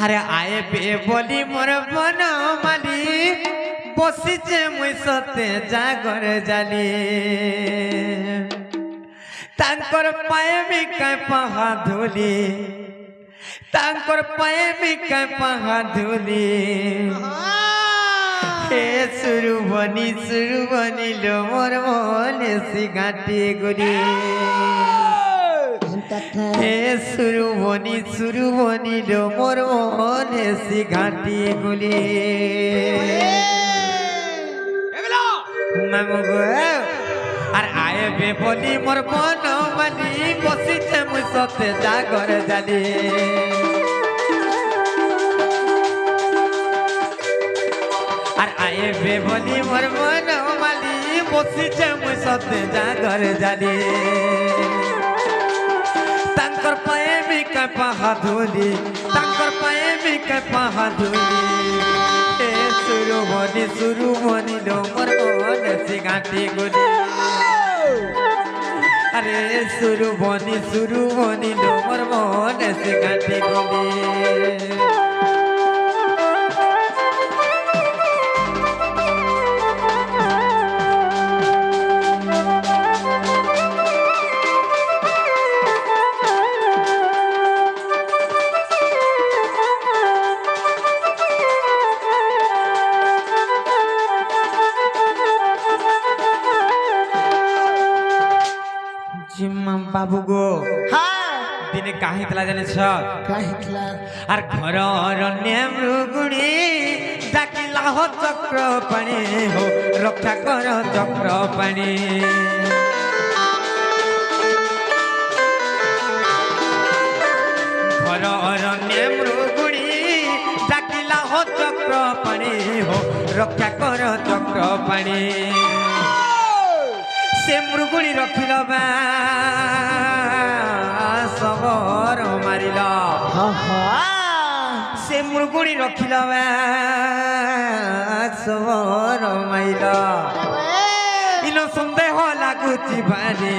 আরে আয়ে বে বলি মোর বনমালি বসিছে মুই সতে জাগর জালি তাঙ্কর পায়ে মিকায় পাহা ধুলি তাঙ্কর পায়ে মিকায় পাহা ধুলি হে সুরু বনি লো মোর মনে সিগাটি গুলি হে সুরু বনি লো মোর মনে সিগাটি গুলি আর আয়ে বে বলি মোর বনমালি বসিছে মুই সতে জাগর জালি আর আয়ে বে বলি মোর বনমালি বসিছে মুই সতে জাগর জালি তাঙ্কর পায়ে মিকা পাহা ধুলি তাঙ্কর পায়ে মিকা পাহা ধুলি হে সুরু বনি লো মোর মনে সিগাটি গুলি আরে সুরু বনি লো মোর মনে সিগাটি গুলি বাবু গো দিনে কাহিতলা জানিছ কাহিতলা আর ঘর অরণ্যে মৃগুণী ডাকিলা হো চক্র পাণি হো রক্ষা কর চক্র পাণি ঘর অরণ্যে মৃগুণী ডাকিলা হো চক্র পাণি হো রক্ষা কর চক্র পাণি সে মৃগুণী রখিল বা সবর মারিল সে মৃগুণী রখিল বা সবর মাইল ইন সন্দেহ লাগুচি ভারি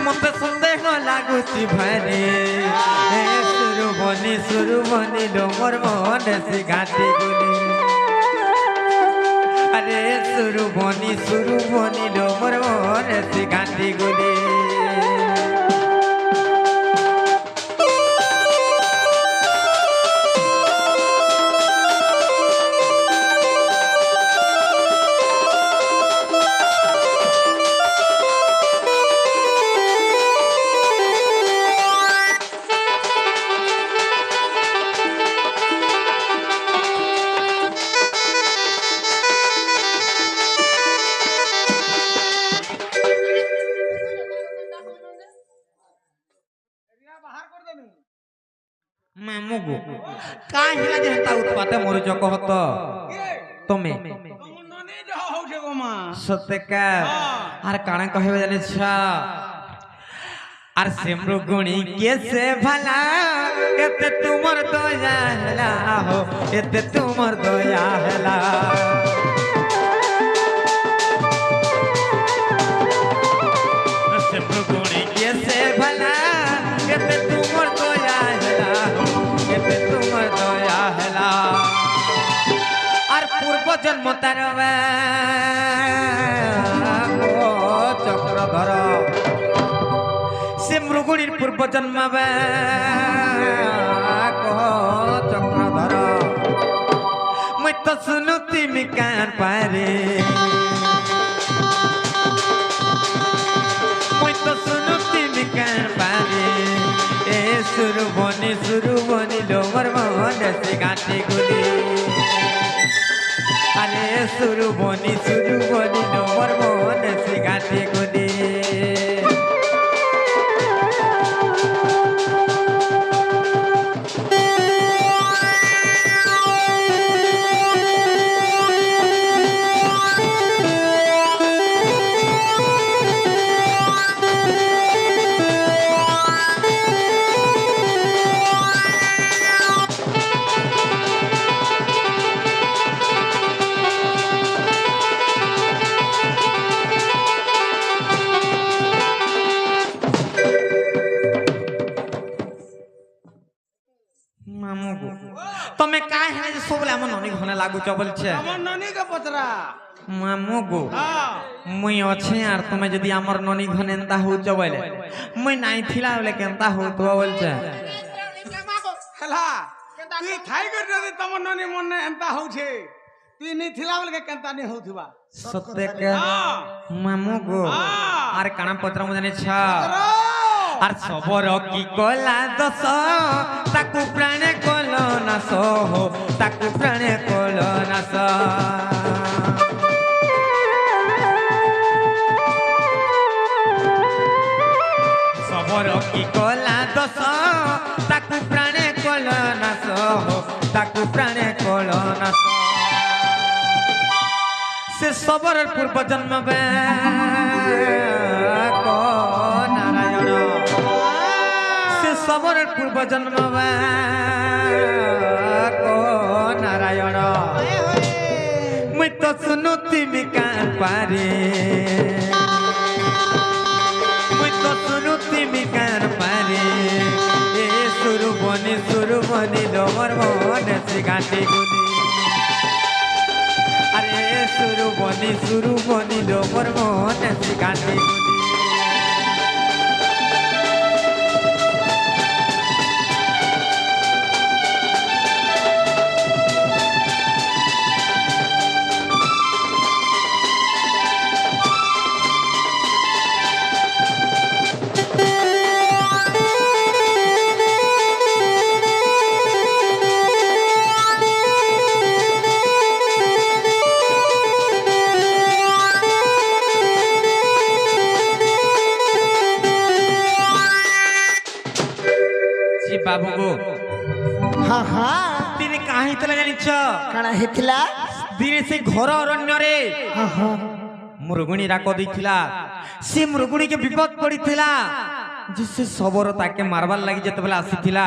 মতে সন্দেহ লাগুচি ভারি সুরু বনি লো মোর মনে সিগাটি গুলি আরে সুরু বনি লো মোর মনে সিগাটি গুলি মামুগো কাহিলা যেটা উৎপাতে মরুচ কহত তুমি সত্যকা আর কাଣା কহিবে জানিছ আর সে মৃগুণী কেসে ভালা এতে তোমার দয়া হেলা হো এতে তোমার দয়া হেলা সে মৃগুণী কেসে ভালা এতে তোমার দয়া হেলা হো এতে তোমার দয়া হেলা আর পূর্ব জন্ম তার চক্রধর সে মৃগুণীর পূর্ব জন্ম চক্রধর মই তো শুনু তুমি কান পারে মই তো শুনু তুমি কান পারে এ সুরু বনি লো মোর মনে সিগাটি গুলি আরে সুরু বনি লো মোর মনে সিগাটি গুলি মামু গো তুমি কাই হেলে যে সবলে আমার ননি ঘনে লাগুছ বলছে আমার ননি কে পচরা মামু গো হ্যাঁ মুই আছে আর তুমি যদি আমার ননি ঘনে এন্তা হউছ বলে মুই নাই থিলা বলে কেনতা হউতো বলছে হেলা তুই থাই করে যদি তোমার ননি মনে এন্তা হউছে তুই নি থিলা বলে কেনতা নি হউথিবা সত্যি কে মামু গো আর কানা পত্র মু জানিছ আর সবর কি কলা দোষ তাকু প্রাণে কল নাশ তাকু প্রাণে কল নাশ সবর কি কলা দোষ তাকু প্রাণে কল নাশ তাকু প্রাণে কল নাশ সে সবর পূর্ব জন্ম নারায়ণ সে সবর পূর্ব জন্ম নারায়ণ মুই তো শুনু তিমি কান পারে মুই তো শুনু তিমি কান পারে এ সুরু বনি ডমর মন সে ঘাটে গুলি আরে সুরু বনি ডমর মন সে ঘাটে গুলি बाबू को हाँ हाँ दिन कहीं तला जानिछ काना हेतिला दिन से घर अरण्य रे हाँ हाँ मुरगुणी डाक देथिला से मुरगुणी के विपद पड़ीथिला जिसे सबरो ताके मारबार लागि जतबेला आसीथिला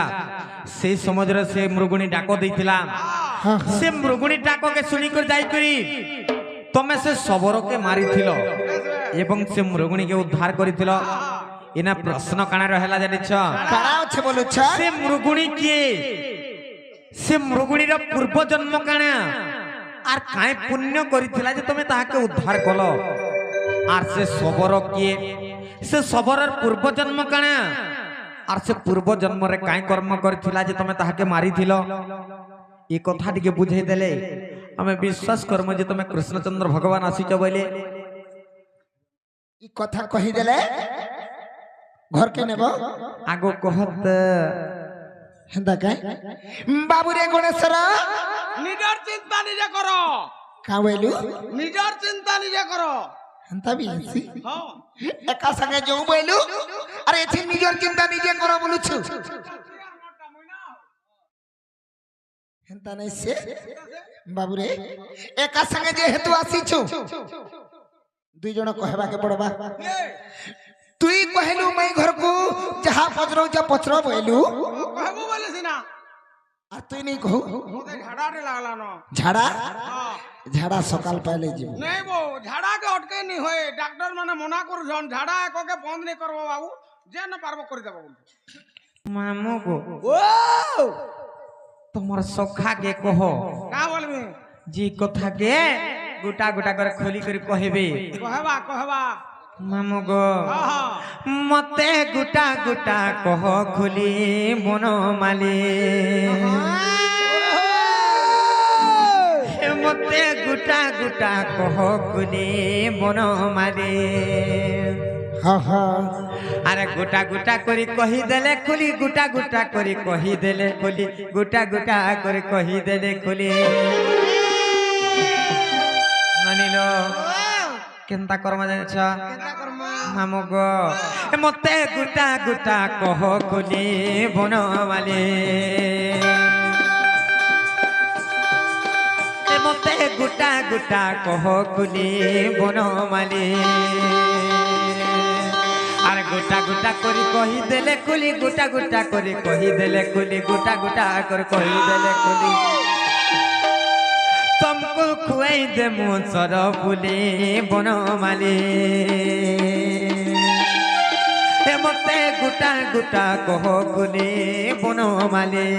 से समझरे से मुरगुणी डाक देथिला से मुरगुणी डाक के सुनी कर जाई करी तमे से सबरो के मारिथिलो एवं से मुरगुणी के उद्धार करिथिलो इना प्रश्न काना रहला जानिछ काना अच्छे बोलु छ से मुरगुणी किए से मुरगुणी रो पूर्व जन्म काना आर काय पुण्य करिथिला जे तमे ताहाके उद्धार कलो आर से सबरो किए से सबरर पूर्व जन्म काना आर से पूर्व जन्म रे काय कर्म करिथिला जे तमे ताहाके मारिथिलो ए कथा टिके बुझाई देले हमें विश्वास करम जे तमे कृष्णचंद्र भगवान आसीच बोले ई कथा कहि देले घर के नेबो आगो कहत हेंदा काय बाबू रे गणेशर निजर चिंता निजे करो का बोलू निजर चिंता निजे करो हेंता भी हसी हां एका संगे जो बोलू अरे एथि निजर चिंता निजे करो बोलू छु हेंता नै से बाबू रे एका संगे जे हेतु आसी छु दुई जण कहबा के पड़बा तुई कहलू मैं घर को जहां पचरो जा पचरो बोलू कहबो बोले सिना आ तुई नहीं कहू ओते झाड़ा रे लागला न झाड़ा हां झाड़ा सकाल पहले जीव नहीं बो झाड़ा के अटके नहीं होए डॉक्टर माने मना कर जन झाड़ा एको के बंद नहीं करबो बाबू जे न पारबो कर देबो मामू को ओ तुमर सखा के कहो का बोलबे जी कथा के गोटा गोटा कर खोली कर कहबे कहबा मामू गो मते गुटा गुटा कह खुली मन माली मते गुटा गुटा कह खुली मन माली हाँ हाँ अरे गुटा गुटा करी कही देले खुली गुटा गुटा करी कही देले खुली गुटा गुटा करी कही देले खुली मानिलो केनता कर्म जानिछ मामू गो मते गुटा गुटा कह खुली बनवाली मते गुटा गुटा कह खुली बनवाली आरे गुटा गुटा करी कही देले खुली गुटा गुटा करी कही देले खुली गुटा गुटा कर कही देले खुली तुमको खुआई दे मुसर फुली बनमाली হে মতে গোটা গোটা কহ গুলি বনমালী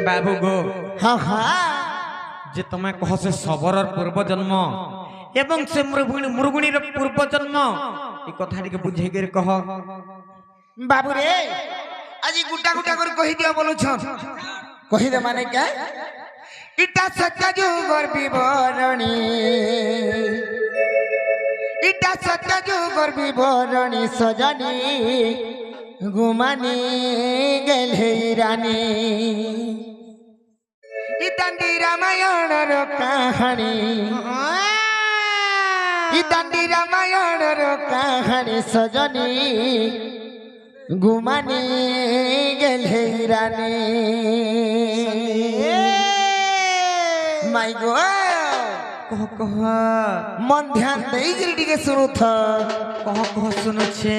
বাবু গো হ্যাঁ হ্যাঁ যে তুমি কহ সে সবরর পূর্ব জন্ম এবং সে মুরগুণীর পূর্ব জন্ম এই কথা টিকে বুঝাই করে কহ বাবু রে আজি গুটা গুটা করে কহি দিও বলুছ কহি দে মানে কে ইটা সত্য যুগর বিবরণী ইটা সত্য যুগর বিবরণী সজনী গুমানি গেলে রানী ইতান্দি রামায়ণর কাহানী ইতান্দি রামায়ণর কাহানী সজনী গুমানি গেলে রানী মাই গো কহ কহ মন ধ্যান দেইকিরি টিকে শুনুথ কহ কহ শুনুছে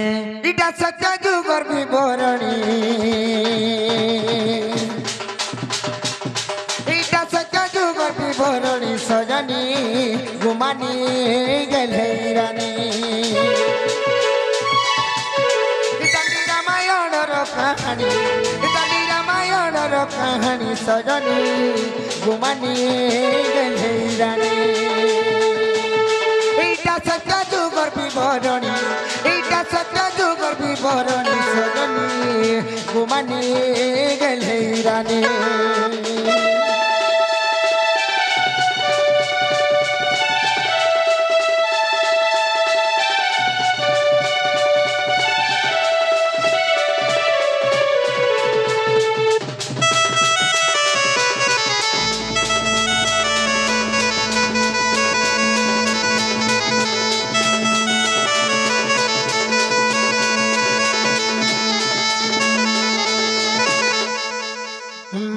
ইটা সত্য যুগর বিবরণী ইটা সত্য যুগর বিবরণী সজনী গুমানি গেলে রানী ইতালি রামায়ণর কাহানী ইতালি রামায়ণর কাহানী সজনী গুমানি গেলে রানী এইটা সত্য যুগর বিবরণী এইটা সত্য যুগর বিবরণী সজনী গুমানি গেলে রানী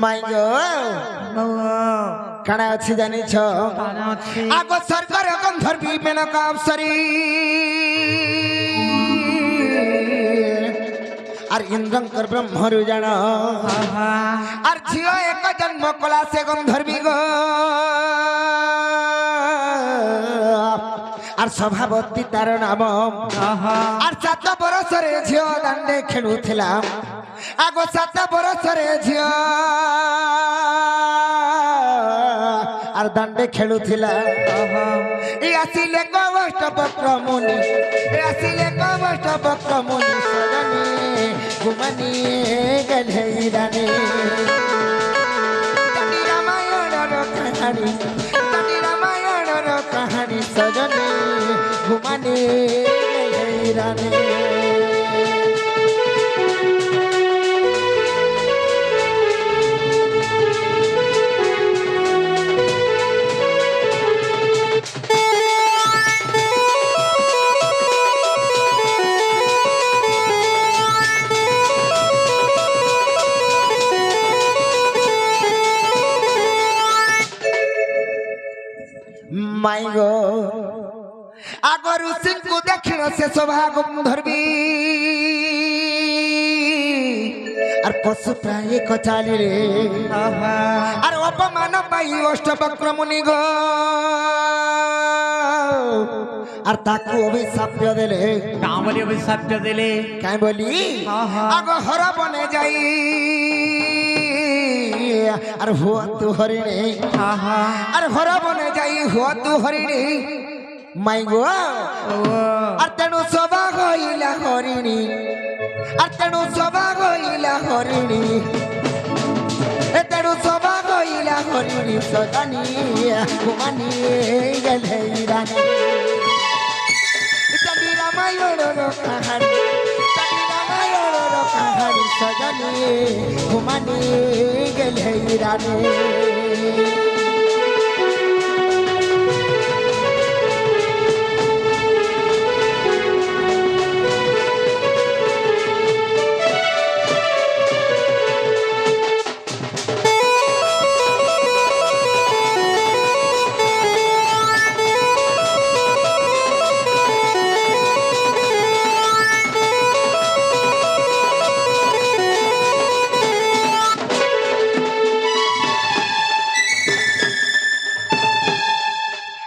মাই গো কানা আছে জানিছ আগ সরকার গন্ধর্বী মেনকা অপসরী আর ইন্দ্রঙ্কর ব্রহ্মরু জান আর ঝিও এক জন্ম কলা সে গন্ধর্বী গো আর স্বভাবতী তার নাম আর 7 বরসরে ঝিও দাণ্ডে খেলুছিলাম আগ 7 বরসরে ঝিও আর দাণ্ডে খেলুছিলা ই আসিলে কবষ্ট বক্র মুনি ই আসিলে কবষ্ট বক্র মুনি সজনী গুমানি গেলে রানী তনি রামায়ণর কাহানী তনি রামায়ণর কাহানী সজনী গুমানি গেলে রানী মাই গো আগরু সিংকু দেখিল সে শোভা গন্ধর্বী আর পশু প্রায় কচালি রে আর অপমান পাই অষ্টবক্র মুনি গো আর তাকু অভিশাপ দেলে কামলি অভিশাপ দেলে কাই বলি আগ হর বনে যাই আর হুয়া তু হরিণী আর হর বনে যাই হুয়া তু হরিণী মাই গো আর তেণু সবা হইলা হরিণী আর তেণু সবা হইলা হরিণী তেণু সবা হইলা হরিণী সজানি গুমানি গেলে রানী তনি রামায়ণর কাহানী তনি রামায়ণর কাহানী সজনী গুমানি গেলে রানী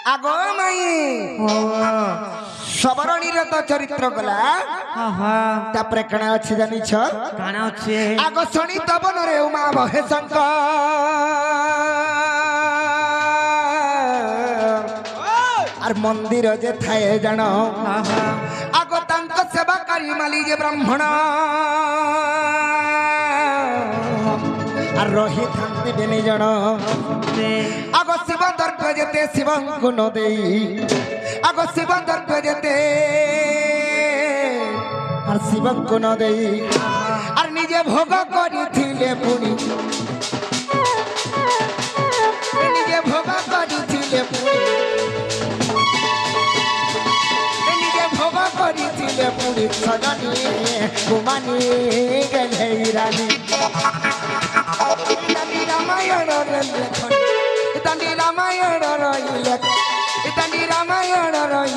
আগো মাই সবরণীর তো চরিত্র গলা তাপরে কানা আছে জানিছ কানা আছে আগ শনি তবনরে উমা বহে শঙ্কর আর মন্দির যে থায়ে জান আগ তাঙ্ক সেবাকারী মালি যে ব্রাহ্মণ আর রহি থান্তি বেনি জন আগ শিব দর্প যেতে শিবঙ্কু ন দেই আগ শিব দর্প যেতে আর শিবঙ্কু ন দেই আর নিজে ভোগ করিছিলে পুনি নিজে ভোগ করিছিলে পুনি নিজে ভোগ করিছিলে পুনি সজনী গুমানি গেলে রানী রামায়ণ লেখন ইতানি রামায়ণ রইলে ইতানি রামায়ণ রই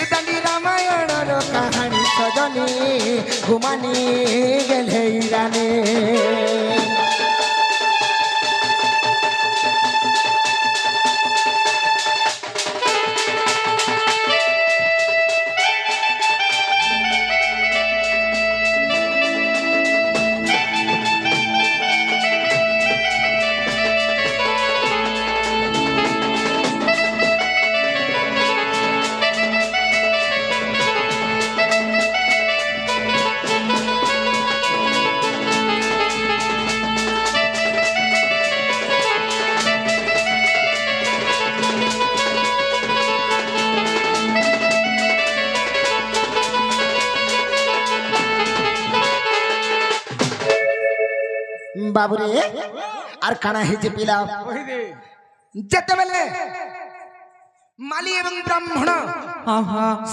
ইতানি রামায়ণর কাহানী সজনী ঘুমানি গেলে রানী বাবুরে আর কানা হেজে পিলা যেতেবেলে মালি এবং ব্রাহ্মণ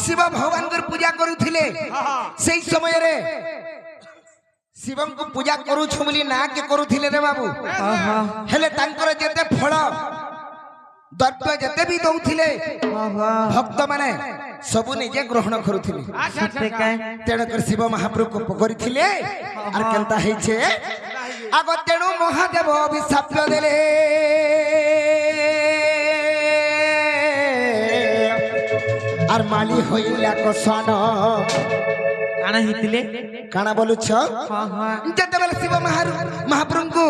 শিব ভগবানଙ୍କର ପୂଜା କରୁଥିଲେ সেই ସମୟରେ ଶିବଙ୍କୁ ପୂଜା କରୁଛୁ ବୋଲି ନା କେ କରୁଥିଲେ ରେ ବାବୁ ହେଲେ ତାଙ୍କର ଯେତେ ଫଳ ଦ୍ରବ୍ୟ ଯେତେ ବି ଦଉଥିଲେ ଭକ୍ତ ମାନେ ସବୁ ନିଜେ ଗ୍ରହଣ କରୁଥିଲେ ତେଣୁକରି ଶିବ ମହାପ୍ରଭୁ କୋପ କରିଥିଲେ আর কেনতা হইছে আগ তেণু মহাদেব অভিশাপ দেলে আর মালি হইলা কসন কানা হিতিলে কানা বলুছ যেতেবেলে শিব মহাপ্রভুଙ୍କୁ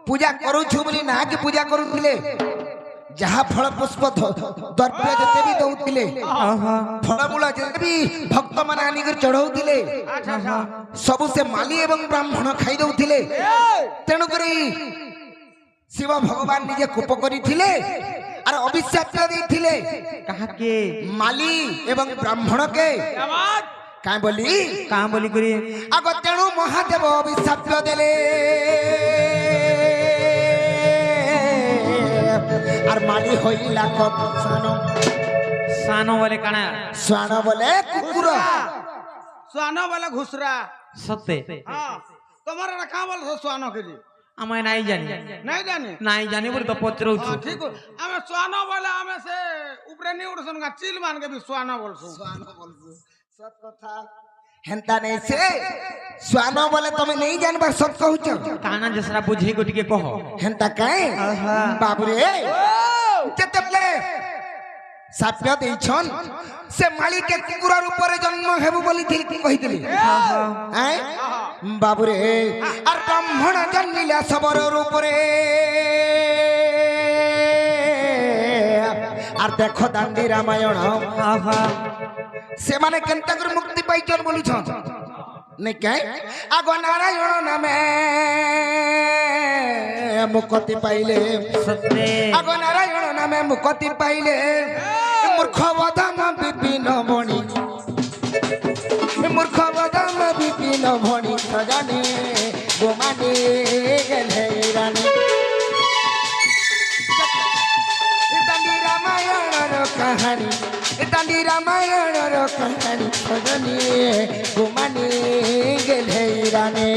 পূজা করুছু বলি না কি পূজা করুଥିଲେ যাহা ফল পুষ্প দ্রব্য যেতে বি দৌଥିଲେ ফলমূল যেতে বি ভক্ত মানে আনিকি চढ़ौଥିଲେ ସବୁ ସେ ମାଲି ଏବଂ ବ୍ରାହ୍ମଣ ଖାଇ ଦଉଥିଲେ ତେଣୁକରି ଶିବ ଭଗବାନ ନିଜେ କୋପ କରିଥିଲେ আর অভিশাপ ଦେଇଥିଲେ কাহাকে মালি এবং ব্রাহ্মণকে কাঁ বলি করি আগ তেণু মহাদেব অভিশাপ দেলে আর মালি হইলা কপসান সানো বলে কানা শ্বান বলে কুকুর শ্বান বলে ঘুষরা সত্যি হ্যাঁ তোমার কা বলছ শ্বান কে আমি নাই জানি নাই জানি বলে তো পচরউছি ঠিক আমি শ্বান বলে আমি সে উপরে নি উড়ছন গা চিল মান কে বি শ্বান বলছু সত কথা হেন্তা নেই সে শ্বান বলে তুমি নেই জানবার সত কহুছ কানা যেসরা বুঝে গো টিকে কহ হেন্তা কাই বাবুরে যেতেবলে সাপ্য দেইছন সে মালিকে কুকুরার উপরে জন্ম হেবু বলি কহিଥିଲି হ্যাঁ বাবুরে আর ব্রাহ্মণ জন্মিলা সবর উপরে আর দেখো দান্ডি রামায়ণ সেমানে কেনতা করে মুক্তি পাইছন বলিছন নাই কে আগ নারায়ণ নামে মুক্তি পাইলে সত্যি আগ নারায়ণ নামে মুক্তি পাইলে মূর্খ বদাম বিপিন ভণি মূর্খ বদাম বিপিন ভণি সজনে গোমানি গেলে রানী দান্ডি রামায়ণর কাহানী দান্ডি রামায়ণর কাহানী সজনে গোমানি গেলে রানী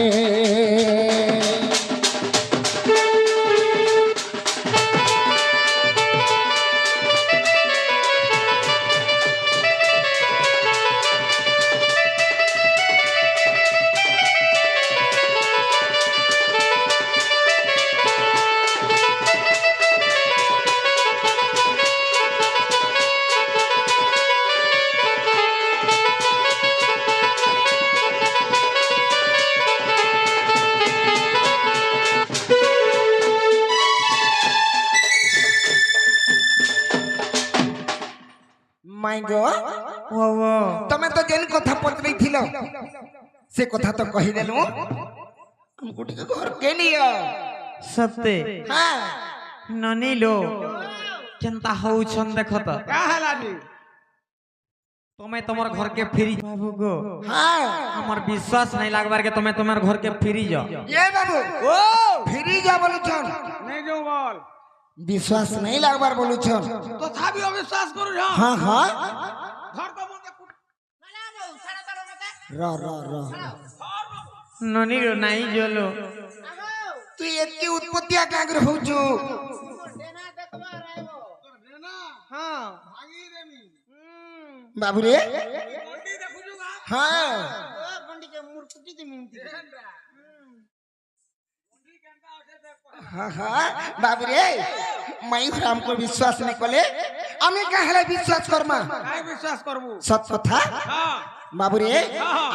মাই গো ওবো তুমি তো যেন কথা পত্রই ছিল সে কথা তো কহি দেলু আমকু টিকে ঘর কে নিও সত্যি হ্যাঁ ননি লো কেনতা হউছন দেখো তো का हला जी তুমি তোমার ঘরকে ফিরি বাবু গো হ্যাঁ আমার বিশ্বাস নাই লাগবার কে তুমি তোমার ঘরকে ফিরি যাও এ বাবু ओ ফিরি যা বলুছন नहीं जो बोल বিশ্বাস নাই লাগবার বলুছন तो था भी अविश्वास करू जा হ্যাঁ হ্যাঁ घर तो मुझे র র র ননি লো নাই জলো তুই এতকি উৎপত্তি আগ্রহ হউছু हां भागी देमी বাবু রে गोंडी देखु जुगा হ্যাঁ गोंडी के मुरकुटी दे मिनती गोंडी केंता आछे देख हाँ हाँ बाबू रे माई राम को विश्वास नहीं कले আমি কাহলে বিশ্বাস করমা काय विश्वास करबू সত কথা हां बाबू रे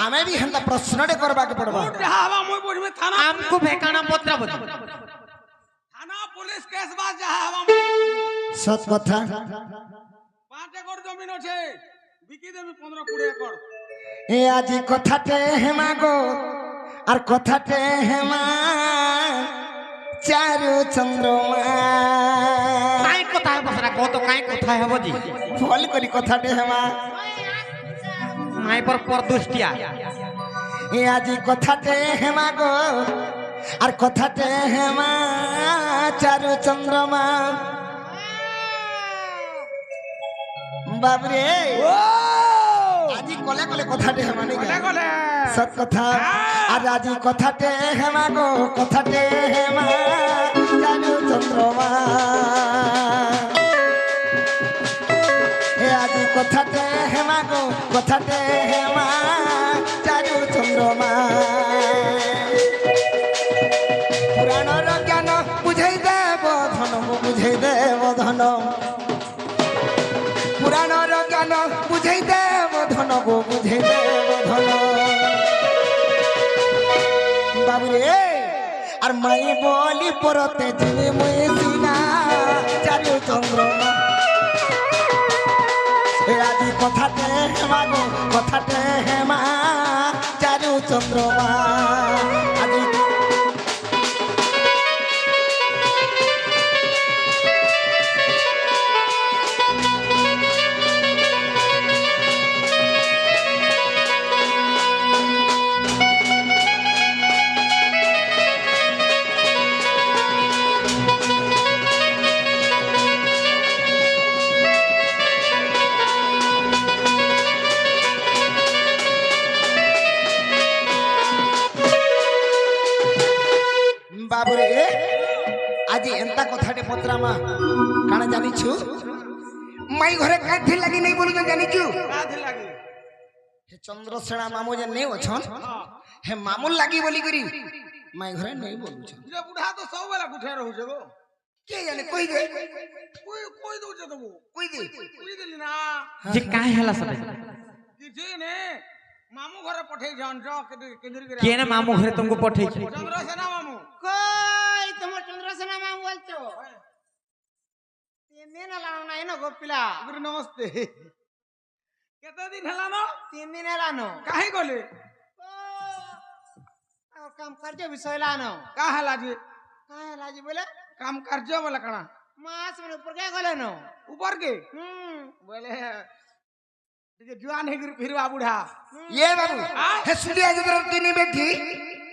আমি भी হেনতা প্রশ্নটে করবা কে পড়বা उठ रहा हवा मोय बोझ में थाना আমকু ভেকানা পত্রা বলি थाना पुलिस केस बाज जा हवा সত কথা 5 एकड़ जमीन আছে বিকি দেমি 15 20 एकड़ এ আজি কথাতে হেমা গো আর কথাতে হেমা চারু চন্দ্রমা কাই কথা হবো সারা কত কাই কথা হবো জি ফল করি কথাতে হেমা মাই পর দুষ্টিয়া এ আজি কথাতে হেমা গো আর কথাতে হেমা চারু চন্দ্রমা বাবরে আজি কলে কলে কথাতে হেমা নেই কলে কলে সত কথা আর আজি কথাতে হেমা গো কথাতে হেমা চারু চন্দ্রমা এ আজি কথাতে হেমা গো কথাতে হেমা চারু চন্দ্রমা পুরাণর জ্ঞান বুঝাই দেব ধন বুঝাই দেব ধন পুরাণর জ্ঞান বুঝাই দেব ধন গো বুঝাই দেব ধন বাবুরে আর মাই বলি পরতে যিনি মুই সিনা চারু চন্দ্রমা এ আজি কথাতে হেমা গো কথাতে হেমা চারু চন্দ্রমা আজি বাবুরে আজি এন্তা কথাটে পত্রামা কানা জানিছু মাই ঘরে কাঠি লাগি নাই বলু জানিছু কাথে লাগি হে চন্দ্রসেনা মামু যে নেই অছন হে মামুল লাগি বলি করি মাই ঘরে নেই বলুছ যে বুढ़ा तो सब वाला गुठे रहू छे गो কে জানে কই দে कोई कोई दो छे तबो কই দে कोई देली ना যে কাই হেলা সবে किसी ने मामू घरे पठेई जान जो केंद्र के কে না মামু ঘরে তুমকু পঠাইছে चंद्रसेना मामू কই তোমার চন্দ্রসেনা মাম বলছো তিন দিন এলানো নাই না গোপিলা गुरु नमस्ते केते दिन हला न 3 দিন এলানো काहे गले আর কাম কার্য বিষয় এলানো का हला जी কায় লাজি বলে काम कार्य वाला कणा মাস মানে উপর কে গলে নো ऊपर के बोले ये जुआन है फिर बुढ़ा এ বাবু হে সুলিয়া যদি তিনি বেঠি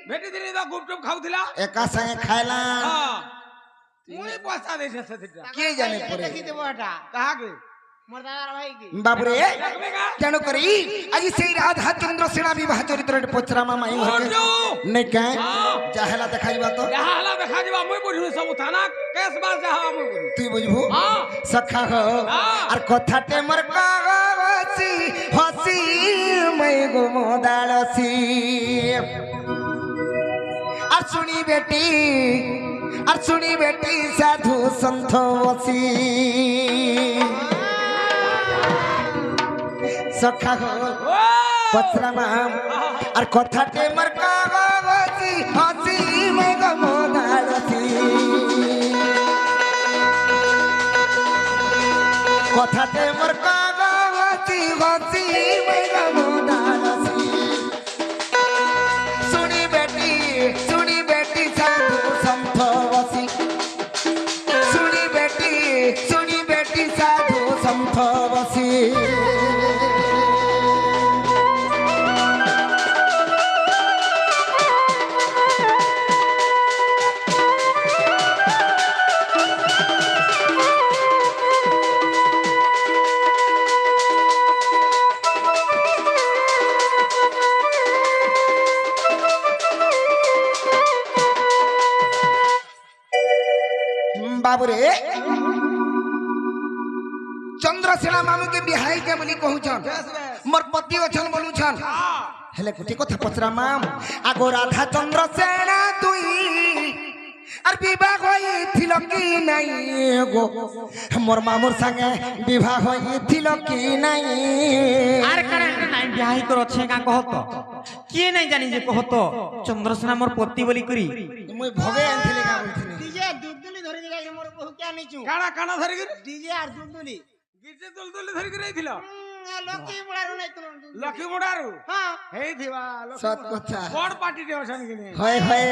बेटी दिनी तो गुपचुप खाउथिला একা সঙ্গে খাইলা हां मुई पैसा दे से सेटा কে জানে পরে দেখি দেবো এটা कहा के মোর দাদার ভাই কি বাবুরে देखबेगा কেন করি আজি সেই রাধা চন্দ্রসেনা বিবাহ চরিত্রটে পচরামা মাই ঘরে जो নেই কাই যাহেলা দেখাইবা তো यहाँ हला देखा जीवा मुई बुझु सब थाना केस बात जहां मुई बुझु তুই বুঝবু हां সখা হো আর কথাতে মোর কাগছি হসি মই গো মোদালসি আর শুনি বেটি সাধু সন্থ বসি সখা হো পচরামা আর কথাতে মোর কাগছি হসি মই গো মোদালসি কথাতে মোর কাগজ हसी हसी मैं गमोदासी सुनी बेटी साधु संत बसी सुनी बेटी साधु संत बसी बाबुरे चंद्रसेना मामू के बिहाई के बोली कहूछन मोर पति अछन बोलुछन हेले गुटी कथा पचरा माम आगो राधा चंद्रसेना तुई और विवाह होइथिल कि नहीं गो मोर मामुर संगे विवाह होइथिल कि नहीं आर करे नहीं बियाही कर अच्छे का कहत किए नहीं जानी जे कहत चंद्रसेना मोर पति बोली करी मुई भगे आनथिले का बोलथिनी डीजे दुलदुली धरि के जाई मोर बहु क्या निचू काना काना धरि कर डीजे आर दुलदुली गिरजे दुलदुली धरि कर आइथिल लकी मुड़ारू नहीं तुम लखी मोडारू हां हेई थिवा सत कथा बड़ पार्टी दे अछन कि नहीं होय होय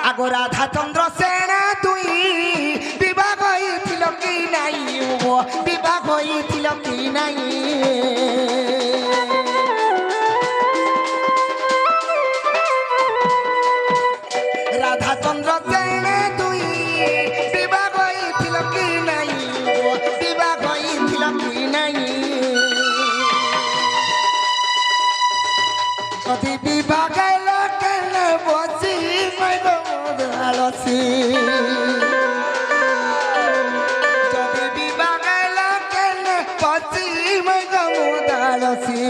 आगो राधा चंद्रसेना तुई विवाह होइथिल कि नहीं गो विवाह होइथिल कि नहीं राधा चंद्रसेना तुई विवाह होइथिल कि नहीं गो विवाह होइथिल कि नहीं कति विवाह कैला केने बसी मैं गमोदासी कति विवाह कैला केने बसी मैं गमोदासी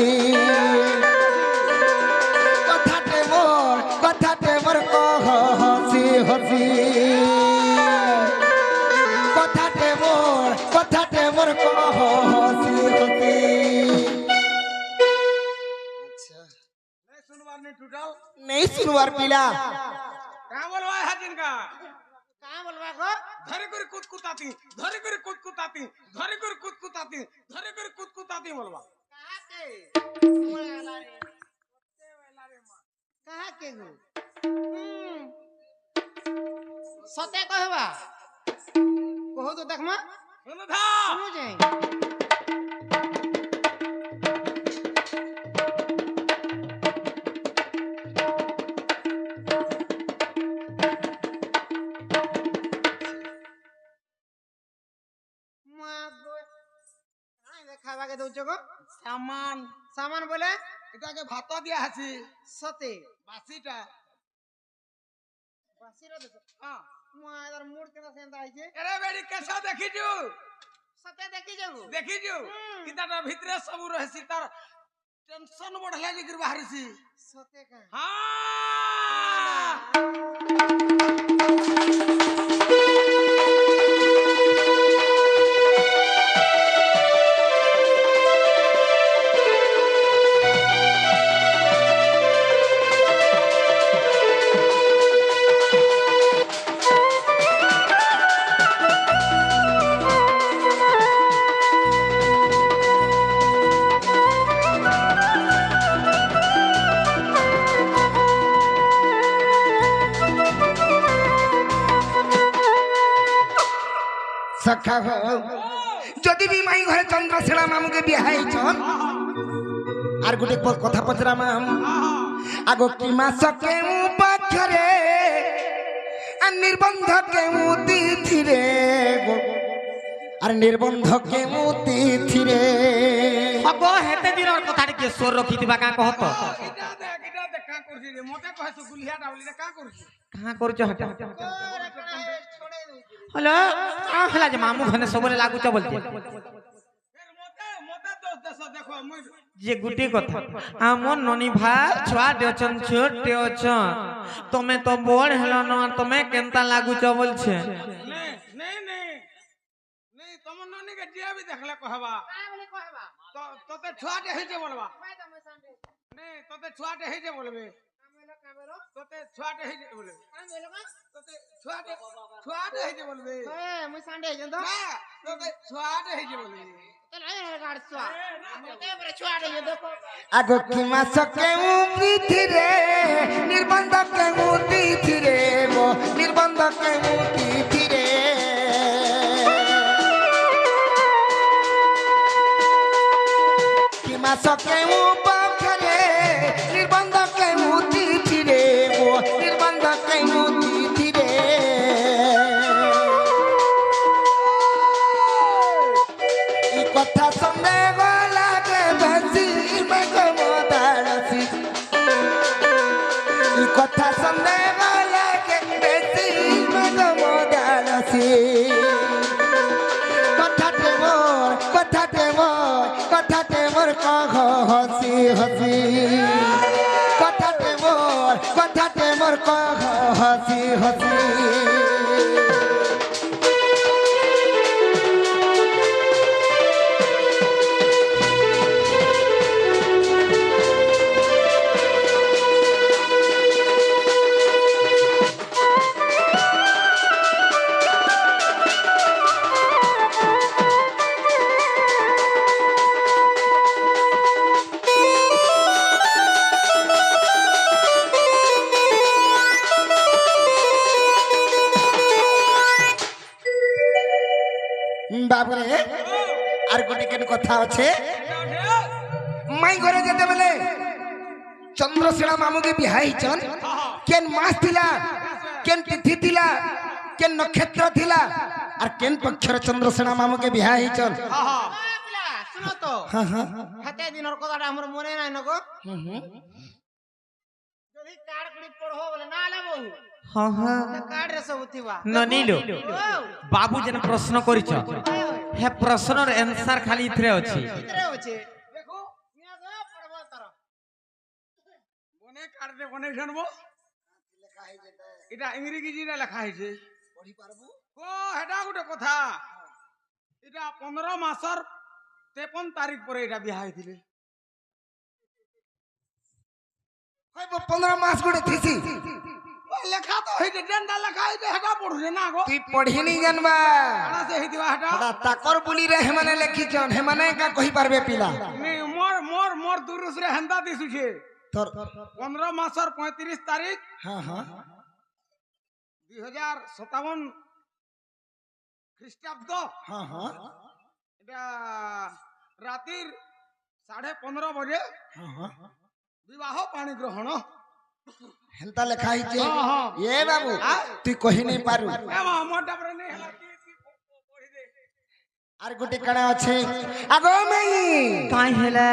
कथाटे मोर कह हसी हसी कथाटे मोर कह हसी हसी नहीं सुनवार नहीं टूटल नहीं सुनवार पिला का बोलवा है जिनका कहां बोलबा को धरे कर कुतकुताती धरे कर कुतकुताती धरे कर कुतकुताती धरे कर कुतकुताती बोलवा कहां के मुड़ाला रे कहां के गो सते कहबा कहो तो देखमा सुन था सुनो जाई खावा के दउछ को सामान सामान बोले এটা के भात दिया हसी सते बासीटा बासी रे देखो हां मुआ इधर मूड केना सेंदा आइजे अरे बेड़ी कैसा देखी जू सते देखी जाऊ देखी जू किताटा भीतरे सब रहसी तार टेंशन बढ़ले जिगर बाहरसी सते का हां सखा हो जदि भी माई घरे चंद्रसेना मामू के बिहाई छन आर गुटे कथा पचरा माम आगो की मास के पाखरे आ निर्बंध के तिथि रे गो आर निर्बंध के तिथि रे हगो हेते दिनर कथा के सोर रखी दिबा का कहत किटा दे का करसी रे मोटे कहसु गुलिया डावली रे का करसी कहां करछ हटा छोड़े दउछ हेलो आ हला जे मामू घने सबले लागू छ बोलते फिर मोटे मोटे दोस्त दस देखो मुई जे गुटी कथा हमर ननी भाई छुआ देचन छोटे अछन तमे तो बड़ हेलो न तमे केनता लागू छ बोल छे नहीं तुम ननी के जिया भी देखले कहबा का बोले कहबा तो ते छुआटे हे जे बोलबा मैं तो मैं संडे नहीं तो ते छुआटे हे जे बोलबे का बोलो तो ते छुआटे हे जे बोलबे का बोलो का तो ते छुआटे हे जे बोलबे ए मैं संडे जंदो ना तो ते छुआटे हे जे बोलबे चल आए गाड़ ଛୁଆ ଏକେବାରେ ଛୁଆଟେ ଇଏ ଦେଖ আগ কি মাস কেউ পৃথিরে নির্বন্ধ কেউ তিথিরে গো নির্বন্ধ কেউ তিথিরে কি মাস কেউ পক্ষরে নির্বন্ধ কেউ তিথিরে গো নির্বন্ধ কেউ তিথিরে এই কথা শুনে লাগে বেশি মেঘমদারসি এই কথা শুনে লাগে বেশি মেঘমদারসি কথাতে মোর কহ হসি হসি কথাতে মোর কহ হসি হসি বাবুরে আর গোটে কেন কথা আছে মাই ঘরে যেতে বেলে চন্দ্রশেনা মামুকে বিহা হইছন কেন মাস থিলা কেন তিথি থিলা কেন নক্ষত্র থিলা আর কেন পক্ষর চন্দ্রশেনা মামুকে বিহা হইছন ପିଲା ଶୁଣ ତ ହେତେ ଦିନର କଥାଟା ଆମର ମନେ ନାହିଁ ନ ଗো ଯଦି କାର୍ଡ କୁଡ଼ି ପଢବ ବୋଲେ ନା ଲେ ବହୁ हाँ हाँ କାର୍ଡ ରେ ସବୁ ଥିବା ननीलो बाबू जन प्रश्न करिछ हे प्रश्नर आंसर खाली इथरे अछि ଭିତରେ ଅଛି ଦେଖୁ ନିଆ ଗো ପଢବ ତର বনে কাটতে বনে জানবো এটা ইংরেজিরে লেখা হয়েছে পড়ি পারবো ও হেটা গোটে কথা এটা 15 মাসর 53 তারিখ পরে এটা বিয়া হয়েছিল কইব 15 মাস গুড়ে থিসি ও লেখা তো হইছে ডেন্ডা লেখা হইছে হেটা পড়ুছে না গো তুই পড়ি নি জানবা কানা সে হইতিবা হেটা ওটা তাকর বুলি রে হেমানে লেখিছন হেমানে কা কহি পারবে পিলা নি মোর মোর মোর দুরুসরে হেন্দা দিছুছে তোর 15 মাসর 35 তারিখ হ্যাঁ হ্যাঁ 2057 খ্রিস্টাব্দ হ্যাঁ হ্যাঁ এটা রাতের 15:30 বাজে হ্যাঁ হ্যাঁ বিবাহ পানি গ্রহণ হেনতা লেখা হইছে হ্যাঁ, হ্যাঁ। এ বাবু তুই কহি নাই পারু এ মা মোটা পরে নেই হেলা কি পড়ি দে আর গোটে কানা আছে আগো মেই काई हेला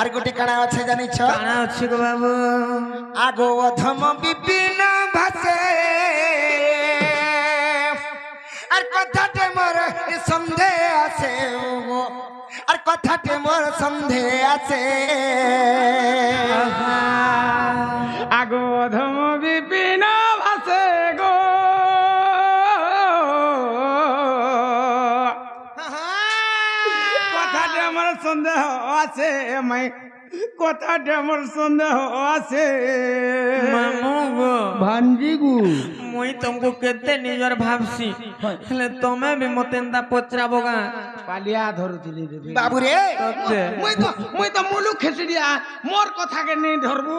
আর গোটে কানা আছে জানিছ काना अछि गो बाबू আগো অধম বিপিন ভাসে আর কথাতে মোর সন্দেহ আছে আর কথাতে মোর সন্দেহ আছে আগো ধম বিপিন ভাসে গো কথাতে আমার সন্দেহ আছে মাই কথাতে আমার সন্দেহ আছে मामू गो ভাঞ্জি গু मुई तुमको केते निजर भाबसी हेले तमे भी मतेंदा पचराबोगा পালিয়া ধরুছিলি রে বাবু রে तते মুই তো মুলুক খেসিডিয়া মোর কথাকে নেই ধরবু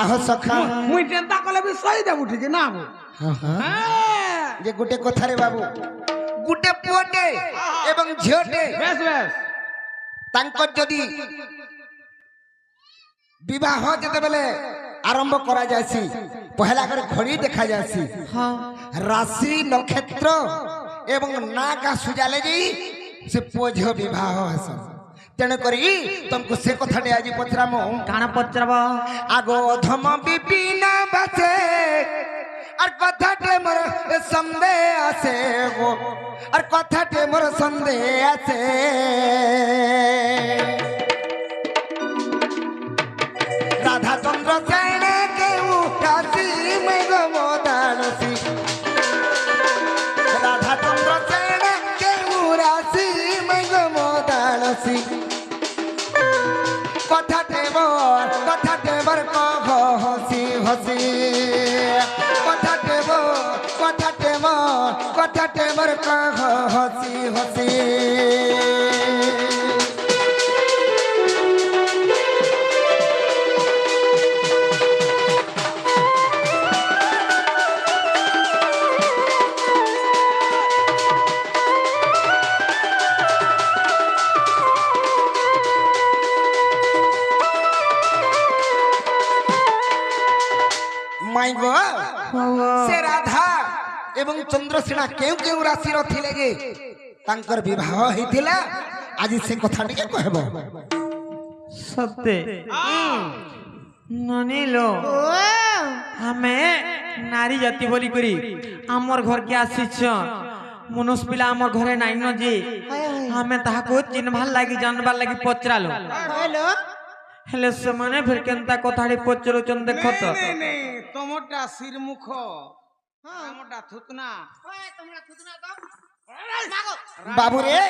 আহ সখা মুই চিন্তা কলে বি সই দেব উঠিছি না গো হ্যাঁ যে গোটে কথা রে বাবু গোটে পুଅଟେ এবং ঝিଅଟେ বেশ বেশ তাঙ্কর যদি বিবাহ যেতেবেলে আরম্ভ করা যায়ছি পহেলা করে ঘড়ি দেখা যায়ছি हां রাশি নক্ষত্র এবং নাগা সুজালে যাই সে পুଅ ଝିଅ বিবাহ হেস তেণু করি তোমাকে সে কথাটি আজ পচরামু काना पचराबो আগো অধম বিপিন বাসে আর কথাতে মোর সন্দেহ আছে গো আর কথাতে মোর সন্দেহ আছে রাধা চন্দ্র সেন কেউ রাশি মেঘ মদানসি রাধা চন্দ্র সেন কেউ রাশি মেঘ মদানসি কথাতে মোর কহ হসি হসি কথাতে মোর কহ হসি হসি মাই গো সে রাধা এবং চন্দ্রসেনা কেউ কেউ রাশির থিলে যে তাঙ্কর বিবাহ হইতিলা আজি সে কথা টিকে কহব সত্যি ননিলো ଆମେ ନାରୀ ଜାତି ବୋଲି କରି ଆମର ଘରକେ ଆସିଛ ମନୁଷ ପିଲା ଆମର ଘରେ ନାଇନ ଯେ ଆମେ ତାହାକୁ ଚିହ୍ନବାର ଲାଗି ଜାଣବାର ଲାଗି ପଚରାଲୁ ହେଲେ ସେମାନେ ଫେର କେନ୍ତା କଥାଟି ପଚରୁଛନ୍ ଦେଖ ତ ତମଟା ଶିରମୁଖ ତମଟା ଥୁତନା বাবু রে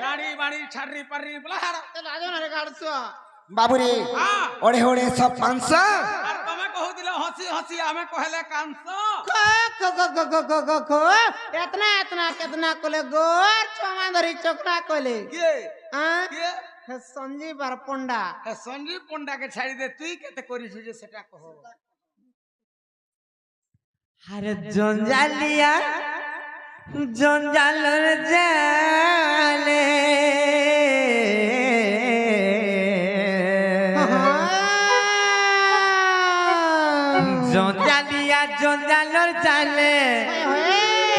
রাড়ি বাড়ি ছাড়ি পারি বলাহার বাবু রে ওড়ে ওড়ে সব 500 আর তুমি কহুদিল হসি হসি আমি কহলে কাংস इतना इतना कितना कोले गोर छमा धरी चोकना कोले কে हां কে संजीव बार पंडा এ সঞ্জীব পণ্ডাকে ছাড়ি দে তুই কেতে করিস যে সেটা কহ আরে জঞ্জালিয়া জঞ্জালর জালে জঞ্জালিয়া জঞ্জালর জালে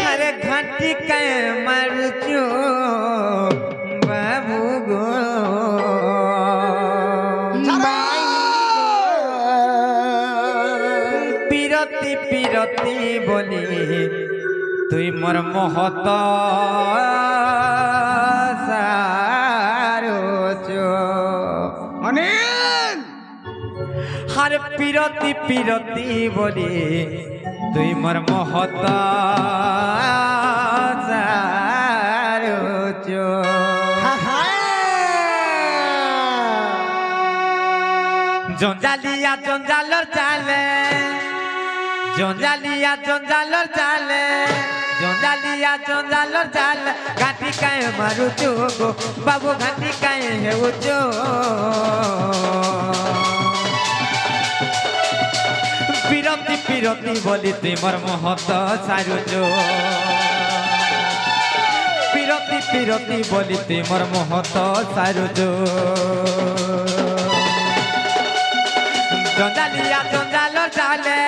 আরে ঘাটি কে মারুচু বাবু গো পিরতি পিরতি বলি তুই মোর মহত সারুচু অনিল হার পিরতি পিরতি বলি তুই মোর মহত সারুচু জঞ্জালিয়া জঞ্জালর চালে জঞ্জালিয়া জঞ্জালর চালে জঞ্জালিয়া জঞ্জালর চাল ঘাটি কায়ে মারুচু গো বাবু ঘাটি কায়ে হেউচু পিরতি পিরতি বলি তুই মোর মহত সারুচু পিরতি পিরতি বলি তুই মোর মহত সারুচু জঞ্জালিয়া জঞ্জালর চালে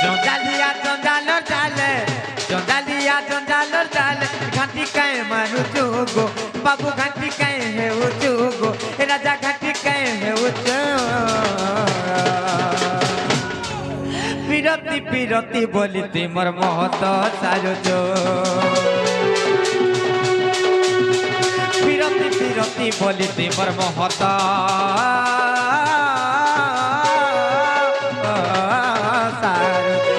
জঞ্জালিয়া জঞ্জালর চালে জঞ্জালিয়া জঞ্জালর চালে ঘাটি কায়ে মারুচু গো বাবু ঘাটি কায়ে হেউচু গো রাজা ঘাটি কায়ে হেউচু পিরতি পিরতি বলি তুই মোর মহত সারুচু পিরতি পিরতি বলি তুই মোর মহত সারুচু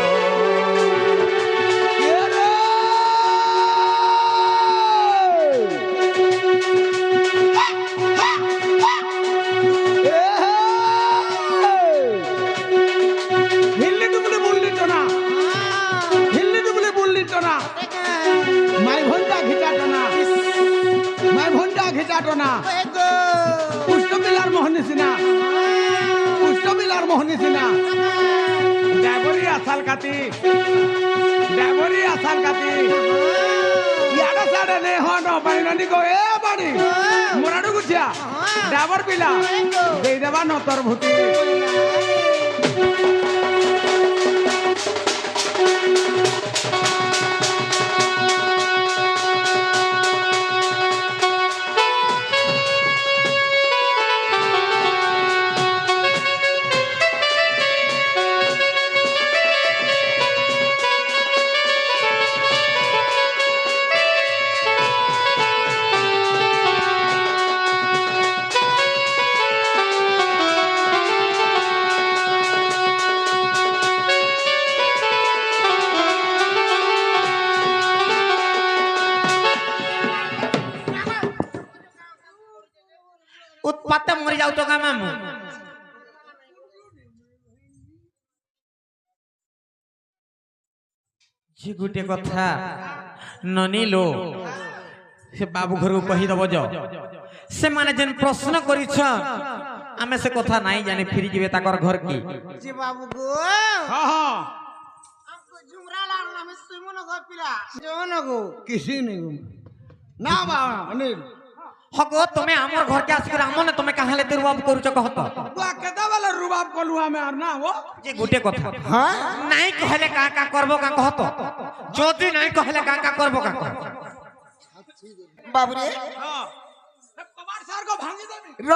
হিল্লি ডুবলি বললি তো না হিল্লি ডুবলি বললি তো না মাই ভন্ডা ঘিচাটো না মাই ভন্ডা ঘিচাটো না পুষ্পবিলার মোহনিসিনা পুষ্পবিলার মোহনিসিনা ড্রাইভারি আসাল কাতি ড্রাইভারি আসাল কাতি ইয়াডা সাড়ে নে হন বাইনানি গো এ বাড়ি মোরাডু গুছিয়া ড্রাইভার পিলা দেই দেবা নতর ভূতি उत्पात मरी जाऊ तो का मामू जे गुटे कथा ननीलो से बाबू घर को कही दब जो से माने जेन प्रश्न करिछ आमे से कथा नाही जाने फिर जीवे ताकर घर की जी बाबू गो हाँ हाँ हमको झुमरा लाना में सुमन गो पिला जोन गो किसी नहीं ना बाबा अनिल হগো তুমি আমার ঘরকে আসিকি আমনে তুমি কাহালে দুর্বাব করুছ কহত তুই কেতে বেলে রুবাব কলু আমি আর না ও যে গুটে কথা হ্যাঁ নাই কহলে কা কা করব কা কহত যদি নাই কহলে কা কা করব কা কহ বাবুরে হ্যাঁ কবার সার কো ভাঙি দেবি র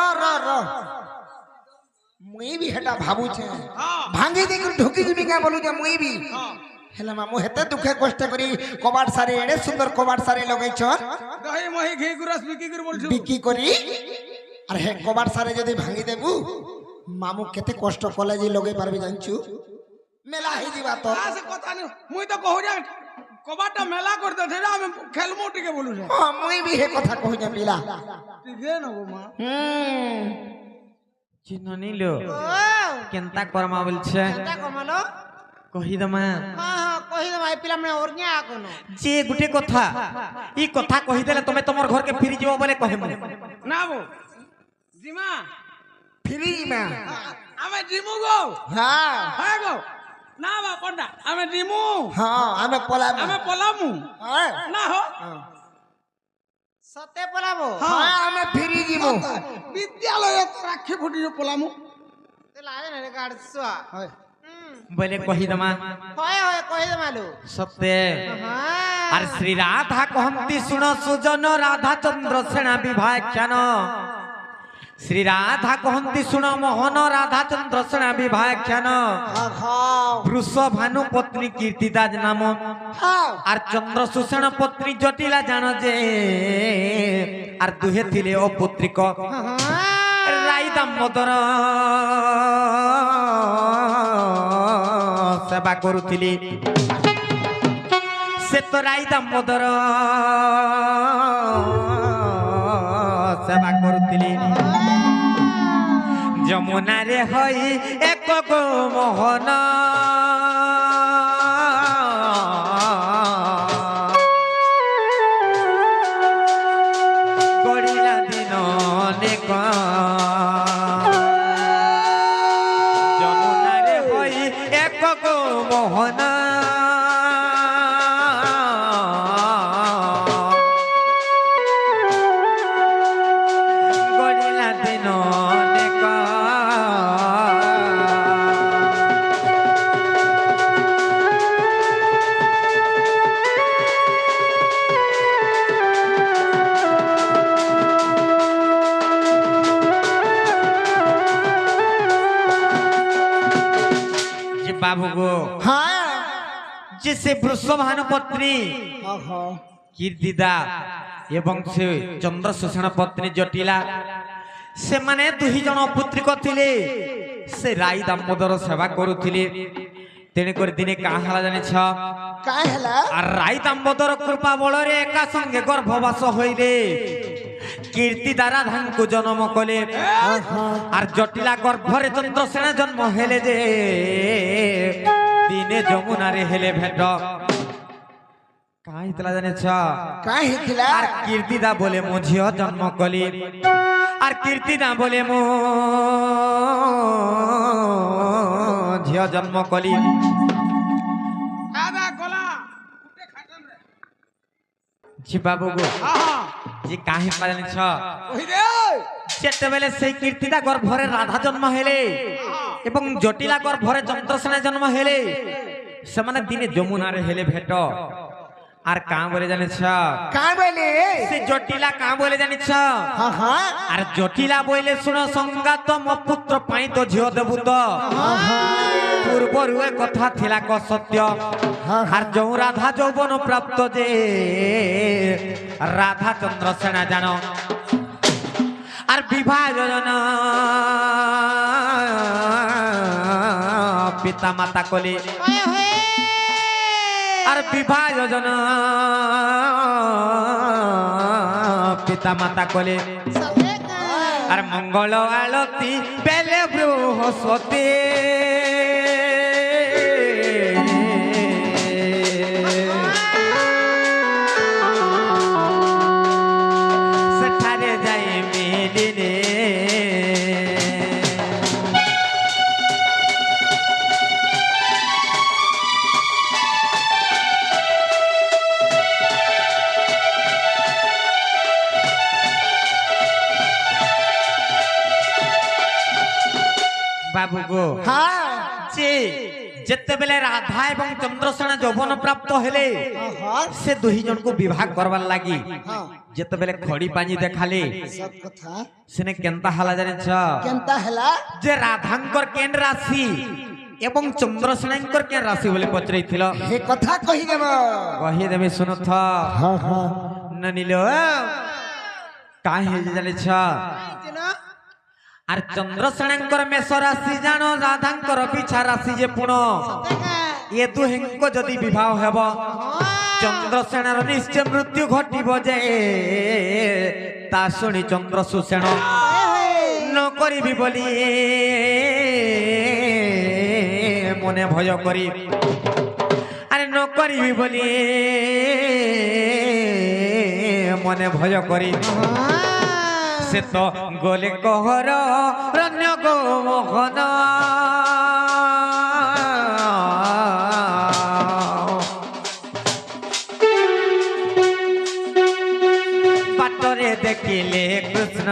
মুই বি হেটা ভাবুছে হ্যাঁ ভাঙ্গি দেই ঢুকি দিবি কা বলু যে মুই বি হ্যাঁ হেলা মামু হেতে দুঃখে কষ্ট করি কবাট সারে এড়ে সুন্দর কবাট সারে লগাইছ দহি মহি ঘি গুরস বিকি করে বলছু বিক্রি করি আর হে কবাট সারে যদি ভাঙ্গি দেবু মামু কেতে কষ্ট কলেজে লগাই পারবি জানছু মেলা হই দিবা তো সে কথা নি মুই তো কহু যে কবারটা মেলা করতে সেটা আমি খেলমু টিকে বলু যে মুই বি হে কথা কই না পিলা টিকে নগো মা চিহ্ন নিল কেনতা করমা বলছে এটা কমালো কহি দমা হ্যাঁ কহি দে ভাই পিলা মানে ওর নিয়া কোনো যে গুটে কথা ই কথা কহি দেলে তুমি তোমার ঘরকে ফিরি যাব বলে কহে মনে না বো জিমা ফ্রি মা আমি জিমু গো হ্যাঁ হ্যাঁ গো না বা পন্ডা আমি জিমু হ্যাঁ আমি পলাম আমি পলামু হ্যাঁ না হো সতে পলাবো হ্যাঁ আমি ফ্রি দিব বিদ্যালয়ে তো রাখি ফুটি পলামু তে লাগে না রে গাড়ছুয়া হয় বলে কহি দমা হয় হয় কহি দে মালু সত্যে হ্যাঁ আর শ্রী রাধা কহন্তি শুন সুজন রাধা চন্দ্র সেনা বিভাখ্যান শ্রী রাধা কহন্তি শুন মোহন রাধা চন্দ্র সেনা বিভাখ্যান বৃষ ভানু পত্নী কীর্তিদাস নাম আর চন্দ্র সুষেণ পত্নী জটিলা জান যে আর দুহে থিলে ও পুত্রিক রাই দামোদর সেবা করুଥିଲି সে তো রাই দামোদর সেবা করুଥିଲି যমুনারে হই এক গো মোহন গড়িলা দিন অনেক যমুনারে হই এক গো মোহন গড়িলা দিন অনেক যে বাবু গো হ্যাঁ যে সে বৃষভানু পত্নী কীর্তিদা এবং সে চন্দ্র সুষেণ পত্নী জটিলা ସେମାନେ ଦୁଇ ଜଣ ପୁତ୍ରିକ ଥିଲେ ସେ ରାଇ ଦାମୋଦର ସେବା କରୁଥିଲେ ତେଣୁକରି ଦିନେ କାହା ହେଲା ଜାଣିଛ কাই হেলা আর রাই দামোদর কৃপা বଳରେ একা সঙ্গে গর্ভবাস হইলে কীর্তি দ্বারা ধানকু জন্ম কলে আর জটিলা গর্ভরে চন্দ্রসেনা জন্ম হেলে যে দিনে যমুনারে হেলে ভেট কাই তলা জানেছ কাই হেতিলা আর কীর্তিদা বলে মো ঝিও জন্ম কলি আর কীর্তিদা বলে মো ঝিও জন্ম কলি দাদা গলা উঠে খাটন রে জি বাবু গো আহা যে কাহি জানিছ কই রে যেତେବେଳେ সেই কীর্তিদা গর্ভরে রাধা জন্ম হেলে এবং জটিলা গর্ভরে চন্দ্রসেনা জন্ম হেলে ସେମାନେ দিনে যমুনারে হেলে ভেট আর কাঁ বলে জানিছ কাই বলে সে জটিলা কাঁ বলে জানিছ হ্যাঁ হ্যাঁ আর জটিলা বইলে শুন সংগাত মো পুত্র পাই তো ঝিও দেবু তো পূর্বরু এ কথা থিলা ক সত্য আর যৌ রাধা যৌবন প্রাপ্ত যে রাধা চন্দ্রসেনা জান আর বিবাহ যোজনা পিতা মাতা কলি হয় হয় আর বিবাহ যোজনা পিতা মাতা কলে সতে আর মঙ্গল আলতি বেলে বৃহস্পতি সেঠারে যাই মিলিনে বাবু গো হ্যাঁ যে যেতেবেলে রাধা এবং চন্দ্রসেনা যৌবন প্রাপ্ত হেলে সে দুই জনকু বিবাহ করবার লাগি যেতেবেলে খড়ি পানি দেখালে সব কথা সেনে কেনতা হালা জানিছ কেনতা হেলা যে রাধাঙ্কর কেন রাশি এবং চন্দ্রসেনাঙ্কর কেন রাশি বলে পচরাইছিল হে কথা কহি দেব কহি দেবে শুনথ হ্যাঁ হ্যাঁ ননিল কাহে হেজে জানিছ আর চন্দ্রসেনাঙ্কর মেষ রাশি জানো রাধাঙ্কর পিছা রাশি যে পুণ এ দুহেঙ্ক যদি বিবাহ ହେବ চন্দ্রসেনার নিশ্চয় মৃত্যু ঘটিব যে তা শুনি চন্দ্রসূষেণ ন করিবি বলি মনে ভয় করি আরে ন করিবি বলি মনে ভয় করি সে তো গলে কহর রণ্য গো মোহন বাটরে দেখিলে কৃষ্ণ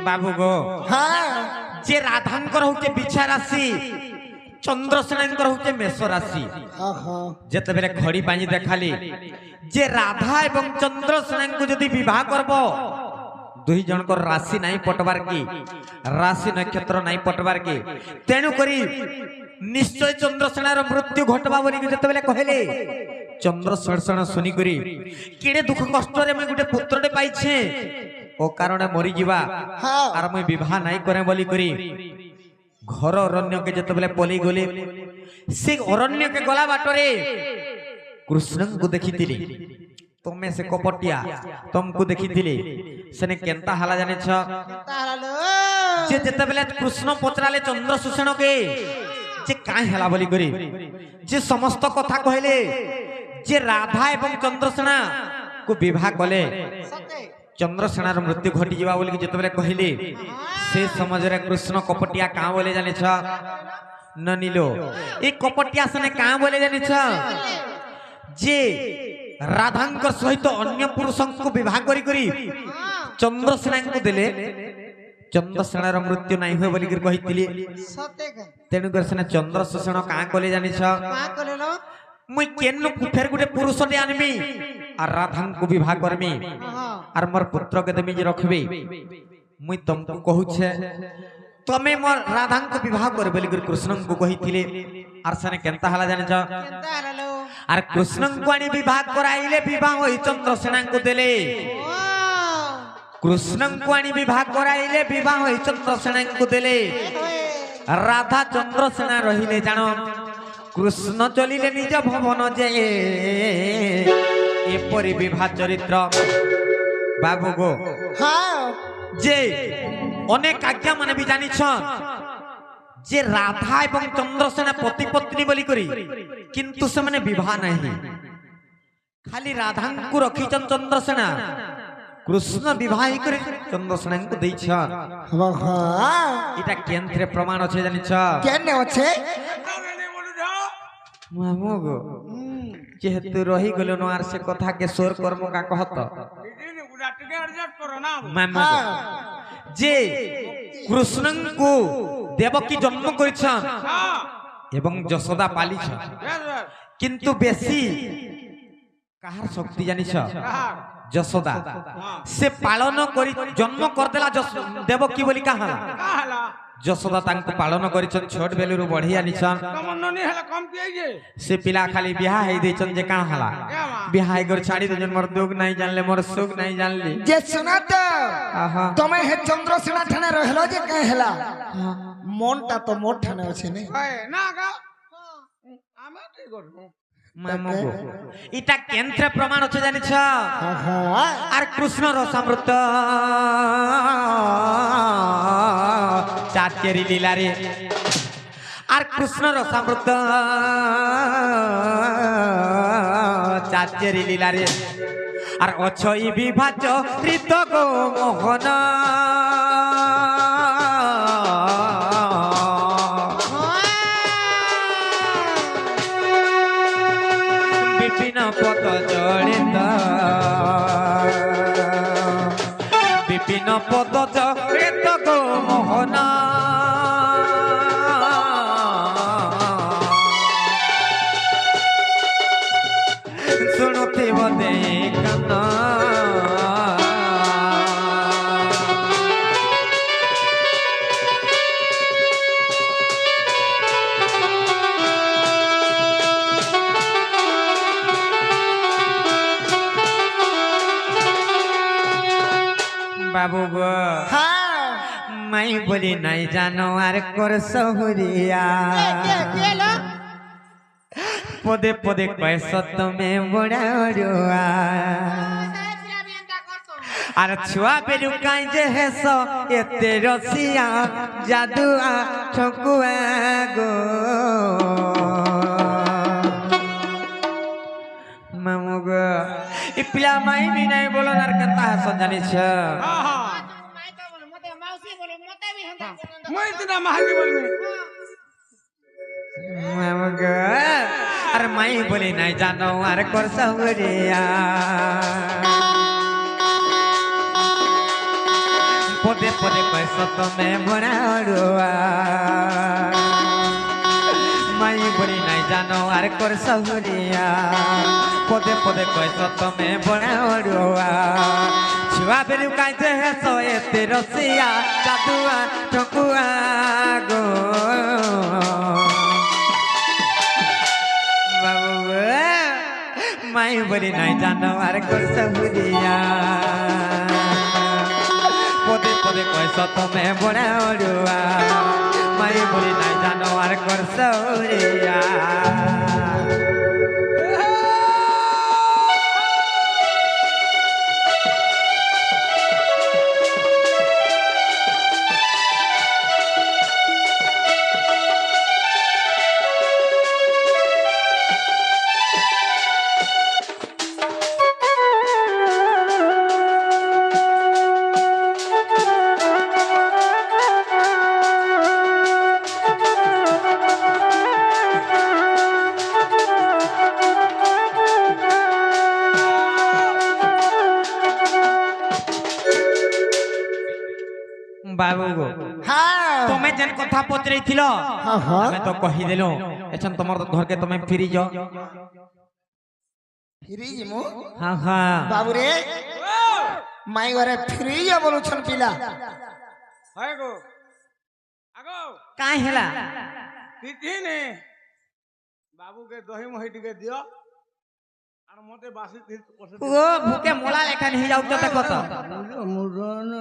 বাবু গো হ্যাঁ যে রাধাঙ্কর হচ্ছে বিছা রাশি চন্দ্রসেনাঙ্কর হচ্ছে মেষ রাশি যেতেবেলে খড়ি পানি দেখালি যে রাধা এবং চন্দ্রসেনাঙ্কু যদি বিবাহ করব দুই জনকর রাশি নাই পটবার কি রাশি নক্ষত্র নাই পটবার কি তেণু করি নিশ্চয় চন্দ্রসেনার মৃত্যু ঘটবা বলি যেতেবেলে কহিলে চন্দ্রসেন শুনি করি কেড়ে দুঃখ কষ্টরে মুই গোটে পুত্রটে পাইছে ও কারণে মরি যা আর মুই বিবাহ নাই করে বলি করি ঘর অরণ্যকে যেতেবেলে পলি গলি সে অরণ্যকে গলা বাটরে কৃষ্ণଙ୍କୁ ଦେଖିଥିଲି তুমি সে কপটিয়া তুমକୁ ଦେଖିଥିଲି সেনে কেনতা হালা জানিছ যে যেতেবেলে কৃষ্ণ পচরালে চন্দ্রসূষেণকে যে কাই হেলা বলি করি যে সমস্ত কথা কহিলে যে রাধা এবং চন্দ্রসেনা কো বিবাহ কলে চন্দ্রসেনার মৃত্যু ঘটি যা বলি যেতেবেলে কহিলে সে সমাজরে কৃষ্ণ কপটিয়া কাঁ বলে জানিছ ননিল এই কপটিয়া সেনে কাঁ বলে জানিছ যে রাধাঙ্কর সহিত অন্য পুরুষଙ୍କୁ বিবাহ করি করি চন্দ্রসেনাଙ୍କୁ দেলে চন্দ্রসেনার মৃত্যু নাই হয় বলি কহিଥିଲି তেণু করে সেনা চন্দ্রসেন কাঁ কলে জানিছ মুই কেন ফের গোটে পুরুষটে আনবি আর রাধাঙ্কু বিবাহ করবি আর মোর পুত্রকে তুমি যে রখবি মুই তমকু কহুছে তুমি মোর রাধাঙ্কু বিবাহ করবে বলি কৃষ্ণଙ୍କୁ কহিଥିଲେ আর সেনে কেনতা হালা জানিছ আর কৃষ্ণଙ୍କୁ আনি বিবাহ করাইলে বিবাহ হই চন্দ্রসেনাଙ୍କୁ দেলে কৃষ্ণଙ୍କୁ আনি বিবাহ করাইলে বিবাহ হই চন্দ্রসেনাଙ୍କୁ দেলে রাধা চন্দ্রসেনা রহিলে জানো কৃষ্ণ চলিলে নিজ ভবন যে এপরি বিবাহ চরিত্র বাবু গো যে অনেক আজ্ঞা মানে বি জানিছ যে রাধা এবং চন্দ্রসেনা পতি পত্নী বলি করি কিন্তু সেমানে বিবাহ নাই খালি রাধাঙ্কু রখিছন চন্দ্রসেনা কৃষ্ণ বিবাহ করে চন্দ্রসেনাঙ্কু দেইছন এটা কেন্দ্রে প্রমাণ আছে জানিছ কেনে আছে মামু গো যেহেতু রহি গেল ন আর সে কথাকে সোর কর্ম কা কহত মামু যে কৃষ্ণଙ୍କୁ দেবকী জন্ম করেছেন এবং যশোদা পালিছেন কিন্তু বেশি কাহার শক্তি জানিছ যশোদা সে পালন করি জন্ম করদেলা দেবকী বলি কাহালা যশোদা তাଙ୍କୁ পালন করিছন ছোট বেলুরু বঢ়ি আনিছন সে পিলা খালি বিহা হেই দেইছন যে কাঁ হালা বিহা হেই করে ছাড়ি দেছন মোর দুঃখ নাই জানলে মোর সুখ নাই জানলি যে শুনা তো তুমি হে চন্দ্রসেনা ঠানে রহলো যে কাঁ হেলা মনটা তো মোর ঠানে আছে নে না গা আমি ঠিক করব মামগো এটা কেন্দ্রে প্রমাণ আছে জানিছ আর কৃষ্ণ রসামৃত চাচেরি লীলারে আর কৃষ্ণ রসামৃত চাচেরি লীলারে আর অছই বিভাজ ঋত গো মোহন বিপিন পদ জড়িত বিপিন পদ জড়িত গো মোহনা শুণুথিব দেই কানা বাবু গো হ্যাঁ মাই বলি নাই জানো আর কর সহুরিয়া পদে পদে কয়েস তুমি বড়া রুয়া আর ছুয়া বেরু কাই যে হেস এতে রসিয়া জাদুয়া ঠকুয়া গো মামু গো ইপিলা মাই বিনাই বলো আর কথা হাস জানিছ মই তিনা মাহাকি বলবি মামু গো আর মাই বলি নাই জানো আর কর সহুরিয়া পদে পদে কয়েস তুমি বড়া রুয়া মাই বলি নাই জানো আর কর সহুরিয়া পদে পদে কয়েস তুমি বড়া রুয়া ছুয়া বেরু কাইতে হেস এতে রসিয়া জাদুয়া ঠকুয়া গো বাবু মাই বলি নাই জানো আর কর সহুরিয়া পদে পদে কয়েস তুমি বড়া রুয়া মাই বলি নাই জানো আর কর সহুরিয়া বাবু গো হ্যাঁ তুমি যেন কথা পচরাইছিল হ্যাঁ, হ্যাঁ। আমি তো কহি দেলু এছন তোমার ঘরকে তুমি ফিরি যাও ফিরি জিমু হ্যাঁ হ্যাঁ বাবু রে মাই ঘরে ফিরি যা বলুছন পিলা হয় গো আগো কাই হেলা କିଛି ନେ ବାବୁକେ ଦହି ମହି ଟିକେ ଦିଅ ଆର ମତେ ବାସି ও ভুকে মোলা লেখা নিয়ে যাও তো দেখো তো ମୁରଣ